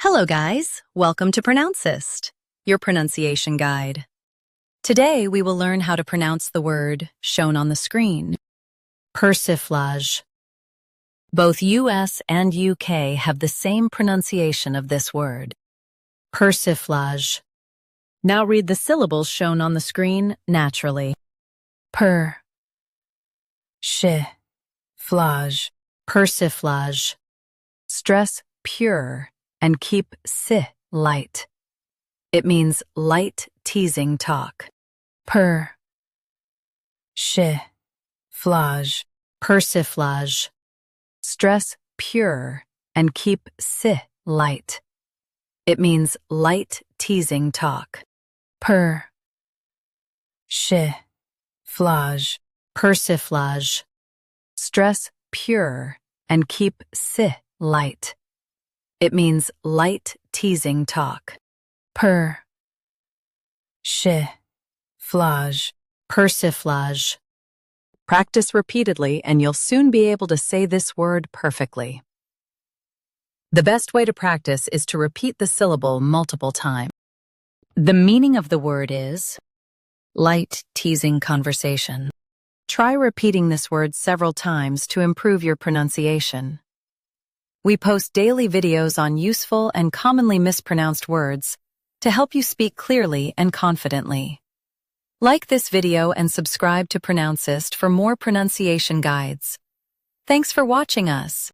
Hello guys, welcome to Pronouncist, your pronunciation guide. Today we will learn how to pronounce the word shown on the screen, persiflage. Both US and UK have the same pronunciation of this word, persiflage. Now read the syllables shown on the screen naturally. Per, sh, flage, persiflage. Stress pure and keep si light. It means light, teasing talk. Per, sh, flage, persiflage. Stress pure and keep si light. It means light, teasing talk. Per, sh, flage, persiflage. Stress pure and keep si light. It means light, teasing talk. Per, sh, flage, persiflage. Practice repeatedly and you'll soon be able to say this word perfectly. The best way to practice is to repeat the syllable multiple times. The meaning of the word is light, teasing conversation. Try repeating this word several times to improve your pronunciation. We post daily videos on useful and commonly mispronounced words to help you speak clearly and confidently. Like this video and subscribe to Pronouncist for more pronunciation guides. Thanks for watching us.